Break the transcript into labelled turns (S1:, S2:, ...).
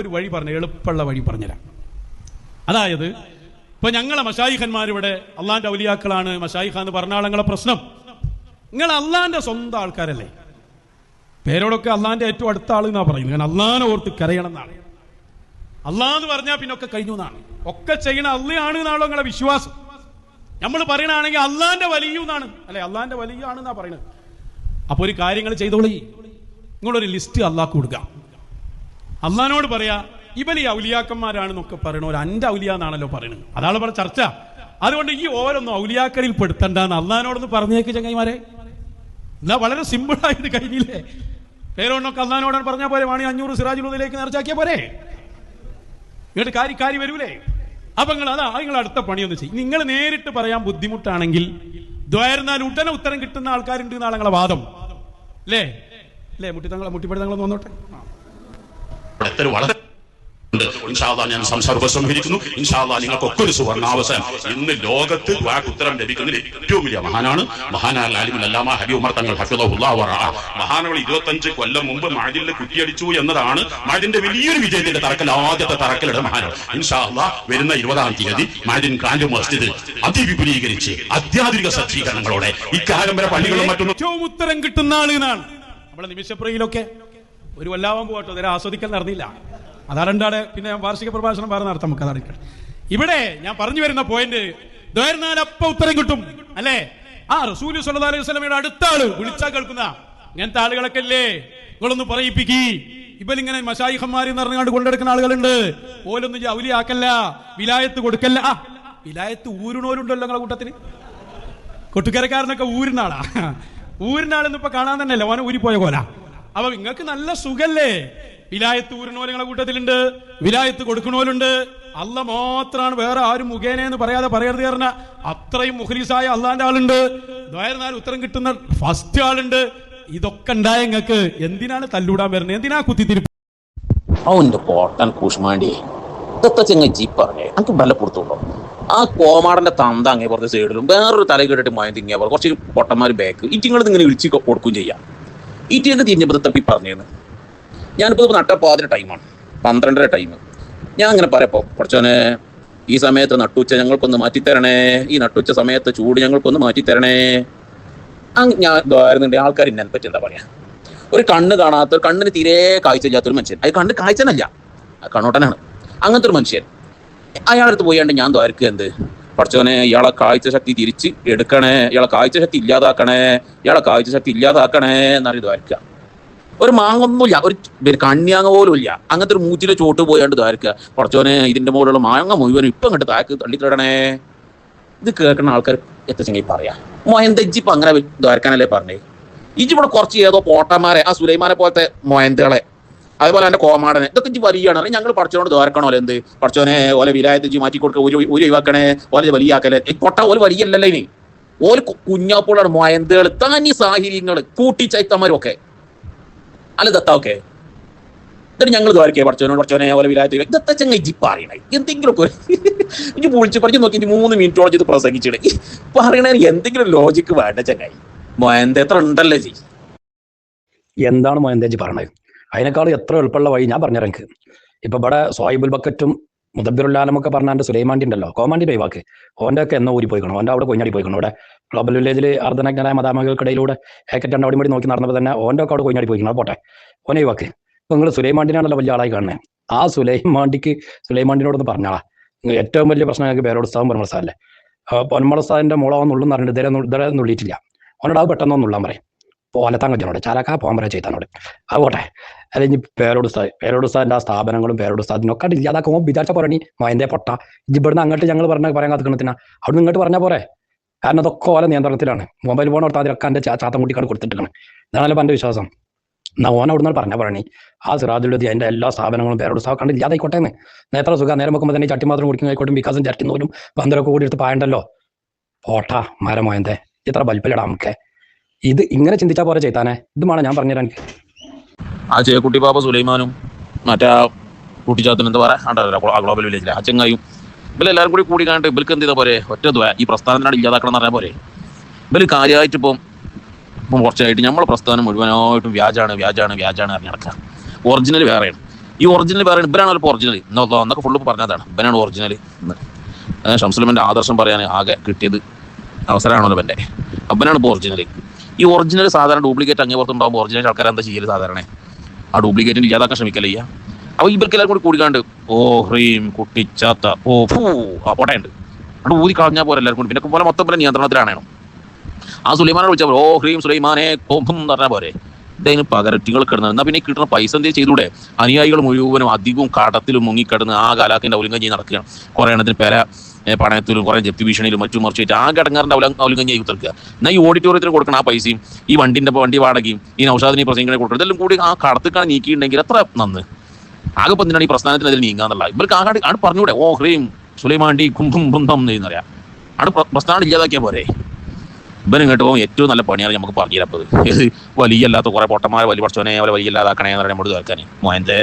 S1: ഒരു വഴി പറഞ്ഞു, എളുപ്പമുള്ള വഴി പറഞ്ഞുതരാം. അതായത് ഇപ്പൊ ഞങ്ങളെ മശായിഖന്മാരിവിടെ അള്ളാന്റെ ഔലിയാക്കളാണ് മശായിഖ എന്ന് പറഞ്ഞ ആളങ്ങളെ പ്രശ്നം. നിങ്ങൾ അള്ളാന്റെ സ്വന്തം ആൾക്കാരല്ലേ? പേരോടൊക്കെ അള്ളാന്റെ ഏറ്റവും അടുത്ത ആൾ എന്നാ പറയുന്നത്. ഞാൻ അള്ളാനെ ഓർത്ത് കരയണം എന്നാണ്. അള്ളാന്ന് പറഞ്ഞാൽ പിന്നെ ഒക്കെ കഴിഞ്ഞു എന്നാണ്. ഒക്കെ ചെയ്യണ അള്ളയാണ് എന്നാണല്ലോ നിങ്ങളെ വിശ്വാസം. നമ്മൾ പറയണാണെങ്കിൽ അള്ളാന്റെ വലിയ എന്നാണ്, അല്ലെ? അള്ളാന്റെ വലിയ ആണെന്നാ പറയുന്നത്. അപ്പൊ ഒരു കാര്യങ്ങൾ ചെയ്തോളി. നിങ്ങളൊരു ലിസ്റ്റ് അള്ളാഹ് കൊടുക്കുക. അള്ളഹാനോട് പറയാ ഇവര് ഈ ഔലിയാക്കന്മാരാണെന്നൊക്കെ പറയണ അന്റെ ഔലിയ എന്നാണല്ലോ പറയുന്നത്. അതാണ് പറഞ്ഞ ചർച്ച. അതുകൊണ്ട് ഈ ഓരോന്നും ഔലിയാക്കളിൽ പെടുത്തണ്ടെന്ന് അള്ളഹാനോടൊന്ന് പറഞ്ഞേക്ക് ചങ്ങായിമാരെ. എന്നാ വളരെ സിമ്പിളായിട്ട് കഴിഞ്ഞില്ലേ? പേരോടൊക്കെ അള്ളഹാനോടാണ് പറഞ്ഞാൽ പോരെ? വാണി 500 സിറാജുലുദ്ദീനിലേക്ക് നേർച്ചാക്കിയാ പോരെ? ഇങ്ങോട്ട് കാരി വരൂലേ? അപ്പൊ നിങ്ങൾ അടുത്ത പണിയൊന്ന് ചെയ്യും. നിങ്ങൾ നേരിട്ട് പറയാൻ ബുദ്ധിമുട്ടാണെങ്കിൽ ദ്വാരുന്നാൽ ഉടനെ ഉത്തരം കിട്ടുന്ന ആൾക്കാരുണ്ട് എന്നാണ് നിങ്ങളെ വാദം, അല്ലേ? മുട്ടിപ്പടുത്തങ്ങളൊന്ന് വന്നോട്ടെ.
S2: ഞാൻ സംസാരിക്കുന്നു. നിങ്ങൾക്കൊക്കെ ഒരു സുവർണാവസരം. ഇന്ന് ലോകത്ത് ഉത്തരം ലഭിക്കുന്നതിൽ ഏറ്റവും വലിയ മഹാനാണ് മഹാനായ അല്ലാമ ഹബീബ് ഉമർ തങ്ങൾ ഹഫിളഹുല്ലാഹു വറഅ. മഹാനവൾ 25 കൊല്ലം മുമ്പ് മഅദിനിൽ കുറ്റിയടിച്ചു എന്നതാണ് മഅദിന്റെ വലിയൊരു വിജയത്തിന്റെ തറക്കൽ, ആദ്യത്തെ തറക്കലുടെ മഹാനാണ്. ഇൻഷാ അല്ലാഹ് വരുന്ന 20-ാം തീയതി മഅദിൻ ഗ്രാൻഡ് മസ്ജിദ് അതിവിപുലീകരിച്ച് അത്യാധുനിക സജ്ജീകരണങ്ങളോടെ ഇക്കാലം വരെ പള്ളികളും മറ്റൊന്നും
S1: ഏറ്റവും ഉത്തരം കിട്ടുന്ന ആളാണ്. നമ്മളെ നിമിഷപ്രയിലൊക്കെ ഒരു കൊല്ലാവാൻ പോകട്ടോ, നേരെ ആസ്വദിക്കൽ നടന്നില്ല. അതാണ്ടാടെ പിന്നെ വാർഷിക പ്രഭാഷണം പറഞ്ഞ നടത്താം നമുക്ക്. അതാണ് ഇവിടെ ഞാൻ പറഞ്ഞു വരുന്ന പോയിന്റ്. ദ്വാരുന്നാലപ്പ ഉത്തരം കിട്ടും, അല്ലേ? റസൂൽ സ്വല്ലല്ലാഹു അലൈഹി വസല്ലമയുടെ അടുത്ത ആള് വിളിച്ചാൽ കേൾക്കുന്ന ഇങ്ങനത്തെ ആളുകളൊക്കെ അല്ലേ നിങ്ങളൊന്ന് പറയിപ്പിക്കി. ഇവരിങ്ങനെ മശായിഖന്മാര് എന്ന് പറഞ്ഞുകൊണ്ട് കൊണ്ടെടുക്കുന്ന ആളുകളുണ്ട്. ഓലൊന്നും ഔലിയാക്കല്ല, വിലായത്ത് കൊടുക്കല്ല. വിലായത്ത് ഊരിനോരുണ്ടല്ലോ നിങ്ങളെ കൂട്ടത്തിന്. കൊട്ടുകരക്കാരനൊക്കെ ഊരിന ആളാ. ഊരിന ആളെന്ന് ഇപ്പൊ കാണാൻ തന്നെ അല്ല, ഓനെ ഊരിപ്പോയ കോല. അപ്പൊ നിങ്ങൾക്ക് നല്ല സുഖല്ലേ? വിലായത്ത് ഊരിനോല് നിങ്ങളെ കൂട്ടത്തിലുണ്ട്, വിലായത്ത് കൊടുക്കണോലുണ്ട്. അല്ല മാത്രമാണ്, വേറെ ആരും മുഖേനെന്ന് പറയാതെ പറയരുത് പറഞ്ഞ അത്രയും മുഖ്ലിസായ അള്ളാന്റെ ആളുണ്ട്. ദ്വാരുന്നാൽ ഉത്തരം കിട്ടുന്ന ഫസ്റ്റ് ആളുണ്ട്. ഇതൊക്കെ ഉണ്ടായ നിങ്ങൾക്ക് എന്തിനാണ് തല്ലൂടാൻ വരുന്നത്? എന്തിനാ കുത്തിത്തിരിപ്പ്?
S3: അവന്റെ പോട്ടൻ കൂഷ്മാണ്ടി ചെങ്ങി പറഞ്ഞേ എനിക്ക് ബലപ്പെടുത്തുണ്ടോ? ആ കോമാടന്റെ തന്ത അങ്ങേ പുറത്തെ സൈഡിലും വേറൊരു തല കേട്ടിട്ട് മയം തിങ്ങിയാ പോലെ കുറച്ച് പൊട്ടന്മാർ ബാക്ക് ഇറ്റിങ്ങൾ ഇങ്ങനെ വിളിച്ച് കൊടുക്കുകയും ചെയ്യാം. ഈറ്റിയൊക്കെ തിരിഞ്ഞപ്പോൾ തപ്പി പറഞ്ഞേന്ന്. ഞാനിപ്പോൾ നട്ടപ്പാതിന് ടൈമാണ്, 12:30 ടൈം. ഞാൻ അങ്ങനെ പറയപ്പോൾ കുറച്ചോനെ ഈ സമയത്ത് നട്ടുച്ച ഞങ്ങൾക്കൊന്ന് മാറ്റിത്തരണേ, ഈ നട്ടുച്ച സമയത്ത് ചൂട് ഞങ്ങൾക്കൊന്ന് മാറ്റിത്തരണേ. ഞാൻ ഇതായിരുന്നുണ്ട്. ആൾക്കാർ എന്നെ പറ്റി എന്താ പറയാ, ഒരു കണ്ണ് കാണാത്ത, കണ്ണിന് തീരെ കാഴ്ച ഇല്ലാത്തൊരു മനുഷ്യൻ. അത് കണ്ണ് കാഴ്ചനല്ല, കണ്ണോട്ടനാണ്. അങ്ങനത്തെ ഒരു മനുഷ്യൻ. അയാളടുത്ത് പോയാണ്ട് ഞാൻ ദ്വാരക്ക് എന്ത് പഠിച്ചോനെ ഇയാളെ കാഴ്ച ശക്തി തിരിച്ച് എടുക്കണേ, ഇയാളെ കാഴ്ച ശക്തി ഇല്ലാതാക്കണേ, ഇയാളെ കാഴ്ച ശക്തി ഇല്ലാതാക്കണേ എന്നറിയ ദ്വാരക്കുക. ഒരു മാങ്ങൊന്നുമില്ല, ഒരു കണ്ണിയാങ്ങ പോലും ഇല്ല. അങ്ങനത്തെ ഒരു മൂച്ചിലെ ചോട്ട് പോയാണ്ട് ദ്വാരക്കുക. പഠിച്ചോനെ ഇതിന്റെ മുകളിലുള്ള മാങ്ങ മുഴുവനും ഇപ്പം കണ്ട് താഴേക്ക് തള്ളിത്തിടണേ. ഇത് കേൾക്കുന്ന ആൾക്കാർ എത്തിച്ചെങ്കിൽ പറയാ മൊയന്തജിപ്പ് അങ്ങനെ ദ്വാരക്കാനല്ലേ പറഞ്ഞേ. ഇവിടെ കുറച്ച് ഏതോ പോട്ടന്മാരെ, ആ സുലൈമാനെ പോലത്തെ മൊയന്തകളെ, അതുപോലെ തന്നെ കോമാടനെ, ഇതൊക്കെ ഇഞ്ചി വലിയാണ്. അല്ലെങ്കിൽ ഞങ്ങൾ പഠിച്ചോണ്ട് ദ്വാരക്കണോ എന്ത് പഠിച്ചോനെ ഓലെ വിലായത്ത് മാറ്റി കൊടുക്കുക, ഒരു ഒഴിവാക്കണേ, ഓലെ വലിയാക്കലേ. പൊട്ട ഓല് വലിയല്ലല്ലോ ഇനി, ഓല് കുഞ്ഞാപ്പോളാണ് മൊയന്തകൾ, താനി സാഹിര്യങ്ങൾ, കൂട്ടിച്ചൈത്തന്മാരും ഒക്കെ അല്ല ദത്താവൊക്കെ. എന്നിട്ട് ഞങ്ങൾ ദ്വാരക്കേ പഠിച്ചോനെ ഓലെ വിലായത്ത് ഇതൊക്കെ ചെങ്ങ ഇജ്ജി പറയണേ. എന്തെങ്കിലുമൊക്കെ ഇഞ്ചി പൊളിച്ച് പഠിച്ച് നോക്കി 3 മിനിറ്റോളം ഇത് പ്രസംഗിച്ചിടേ. പറയണേ എന്തെങ്കിലും ലോജിക്ക് വേണ്ട ചങ്ങായി. മൊയന്ത എത്ര ഉണ്ടല്ലോ ജി.
S4: എന്താണ് മൊയന്തേജി പറഞ്ഞത്? അതിനേക്കാൾ എത്ര എളുപ്പമുള്ള വഴി ഞാൻ പറഞ്ഞുതരാം എനിക്ക്. ഇപ്പൊ ഇവിടെ സോയിബുൽ ബക്കറ്റും മുദബ്ബിറുല്ലാലമൊക്കെ പറഞ്ഞാൽ സുലൈമാണ്ടി ഉണ്ടല്ലോ, കോമാണ്ടിന്റെ ഒഴിവാക്ക്. ഓൻ്റെ ഒക്കെ എന്നോ ഊരി പോയിക്കണം, ഓൻ്റെ അവിടെ കൊഞ്ഞാടി പോയിക്കണം. ഇവിടെ ഗ്ലോബൽ വില്ലേജിൽ അർദ്ധനഗ്നരായ മതാമകൾക്കിടയിലൂടെ ഹാക്കറ്റ് അവിടെ കൂടി നോക്കി നടന്നപ്പോൾ തന്നെ ഓൻ്റെ ഒക്കെ അവിടെ കൊഞ്ഞാടി പോയിക്കണം. പോട്ടെ, ഓനെ ഒഴിവാക്ക്. ഇപ്പൊ നിങ്ങൾ സുലൈമാണ്ടിനാണല്ലോ വലിയ ആളായി കാണുന്നത്. ആ സുലൈമാണ്ടിനോടൊന്ന് പറഞ്ഞാളാ. ഏറ്റവും വലിയ പ്രശ്നം ഞങ്ങൾക്ക് പേരോട് ഉസ്താദും പൊന്മളസ്ഥാനല്ലേ. പൊന്മളസ്ഥാദിന്റെ മുളവെന്നുള്ളും പറഞ്ഞിട്ട് ഇതുവരെ നുള്ളിയിട്ടില്ല. ഓനോട് അത് പെട്ടെന്ന് നുള്ളാൻ പറയും. പോലത്താങ്കച്ചനോട് ചാലാക്കാ പോകാൻ പറയാം ചെയ്താനോട്. അതുപോട്ടെ, അല്ലെങ്കിൽ പേരോട് ഉസ്താദിന്റെ ആ സ്ഥാപനങ്ങളും പേരോട് ഉസ്താദിനൊക്കെ ഇല്ലാതാക്കുമ്പോൾ വിചാരിച്ച പോരണി മൊയന്തേ പൊട്ട. ഇവിടുന്ന് അങ്ങോട്ട് ഞങ്ങൾ പറയാൻ കാത്തിക്കണത്തിനാ, അവിടെ ഇങ്ങോട്ട് പറഞ്ഞാൽ പോരെ. കാരണം അതൊക്കെ ഓല നിയന്ത്രണത്തിലാണ്. മൊബൈൽ ഫോൺ കൊടുത്താൽ അതിലൊക്കെ എൻ്റെ ചാത്തം കുട്ടിക്കാട് കൊടുത്തിട്ടാണ്. ഇതാണല്ലോ എൻ്റെ വിശ്വാസം. എന്നാൽ ഓൻ അവിടെ നിന്ന് പറഞ്ഞാൽ പറയണി ആ സിറാജുലുദ്ദീൻ അതിൻ്റെ എല്ലാ സ്ഥാപനങ്ങളും പേരോട് ഉസ്താദ് കണ്ട് ഇല്ലാതായിക്കോട്ടെ. നേത്ര സുഖം നേരം വെക്കുമ്പോൾ തന്നെ ചട്ടി മാത്രം കുടിക്കുന്ന ആയിക്കോട്ടും വികാസം ചട്ടിന്നോലും പന്തരൊക്കെ കൂടി എടുത്ത് പായണ്ടല്ലോ. പോട്ടാ മരം മൊയന്തേ, ഇത്ര ബൽപ്പിലിടാം നമുക്ക്. ഇത് ഇങ്ങനെ ചിന്തിച്ചാൽ പോലെ ചെയ്താനേ. ഇതുമാണ് ഞാൻ പറഞ്ഞുതരാൻ എനിക്ക്.
S3: ആ ചേക്കുട്ടി ബാബ സുലൈമാനും മറ്റേ കുട്ടിച്ചാത്തനും എന്താ പറയാ ഗ്ലോബൽ വില്ലേജിലെ ആ ചെങ്ങായും ഇവരെല്ലാവരും കൂടി കണ്ടിട്ട് ഇവർക്ക് എന്ത് ചെയ്താൽ പോരെ, ഒറ്റ ഈ പ്രസ്ഥാനത്തിനാണ് ഇല്ലാതാക്കണം എന്ന് പറഞ്ഞാൽ പോരെ. ഇവർ കാര്യമായിട്ട് ഇപ്പം കുറച്ചായിട്ട് നമ്മളെ പ്രസ്ഥാനം മുഴുവനായിട്ടും വ്യാജാണ് അറിഞ്ഞ് നടക്കുക. ഒറിജിനൽ വേറെയാണ്. ഈ ഒറിജിനൽ പറയുന്നത് ഇവരാണ് ഇപ്പോൾ ഒറിജിനൽ എന്നൊക്കെ ഫുള്ള് പറഞ്ഞതാണ്. ഇവനാണ് ഒറിജിനൽ. ഷംസുലമൻ്റെ ആദർശം പറയാൻ ആകെ കിട്ടിയത് അവസരമാണല്ലോ ഇവൻ്റെ. അപ്പനാണ് ഇപ്പോൾ ഒറിജിനൽ. ഈ ഒറിജിനൽ സാധാരണ ഡ്യൂപ്ലിക്കേറ്റ് അങ്ങേ പുറത്തുണ്ടാകുമ്പോൾ ഒറിജിനൽ ആൾക്കാർ എന്താ ചെയ്യല്? സാധാരണ ആ ഡ്യൂപ്ലിക്കേറ്റിന് ഇല്ലാതാക്കാൻ ശ്രമിക്കല്ലേ ചെയ്യുക. അപ്പോൾ ഇവർക്ക് എല്ലാവരും കൂടിക്കാണ്ട് ഓ ഹ്രീം കുട്ടിച്ചാത്ത ഓ ഫൂ ആ പോട്ടയുണ്ട് അവിടെ ഊതി കളഞ്ഞാൽ പോലെ എല്ലാവർക്കും കൂടി. പിന്നെ പോലെ മൊത്തം പോലെ നിയന്ത്രണത്തിലാണോ ആ സുലൈമാനെ വിളിച്ചാൽ ഓ ഹ്രീം സുലൈമാനെ കോമ്പം എന്ന് പറഞ്ഞാൽ പോരെ. ഇതതിന് പകരറ്റികൾ കിടന്നത്. എന്നാൽ പിന്നെ കിട്ടുന്ന പൈസ എന്തെങ്കിലും ചെയ്തൂടെ? അനുയായികൾ മുഴുവനും അധികവും കടത്തിലും മുങ്ങിക്കിടന്ന് ആ കാലാക്കിൻ്റെ ഔലിംഗഞ്ചി നടക്കുകയാണ്. കുറേ എണ്ണത്തിന് പേര പണയത്തിലും കുറേ ജപ്തി ഭീഷണിയിലും മറ്റും മറിച്ചിട്ട് ആ ഘടങ്ങാറിൻ്റെ ഔലിംഗഞ്ചി തീർക്കുക. എന്നാൽ ഈ ഓഡിറ്റോറിയത്തിന് കൊടുക്കണം ആ പൈസയും ഈ വണ്ടി വാടകയും ഈ നൗഷാദിനെ പ്രസംഗിനെ കൊടുക്കണം. ഇതെല്ലാം കൂടി ആ കടത്തിക്കാണ് നീക്കിയിട്ടുണ്ടെങ്കിൽ എത്ര നന്ന്. ആകെ എന്തിനാണ് ഈ പ്രസ്ഥാനത്തിന് അതിൽ നീങ്ങാന്നുള്ള ഇവർക്ക് ആകാട് ആണ് പറഞ്ഞൂടെ ഓ ഹ്രീം സുലൈമാണ്ടി കുംഭം ബൃന്ദം എന്നറിയാം. അവിടെ പ്രസ്ഥാനം ഇല്ലാതാക്കിയാൽ പോരെ. ഇവനും കേട്ടോ ഏറ്റവും നല്ല പണിയാണ് നമുക്ക് പറഞ്ഞിരപ്പത്. വലിയ അല്ലാത്ത കുറേ പൊട്ടന്മാരെ വലിയ പഠിച്ചോനെ അവരെ വലിയ ഇല്ലാതാക്കണേ എന്ന് പറയാൻ നമ്മൾ കേൾക്കാൻ മോയന്തേ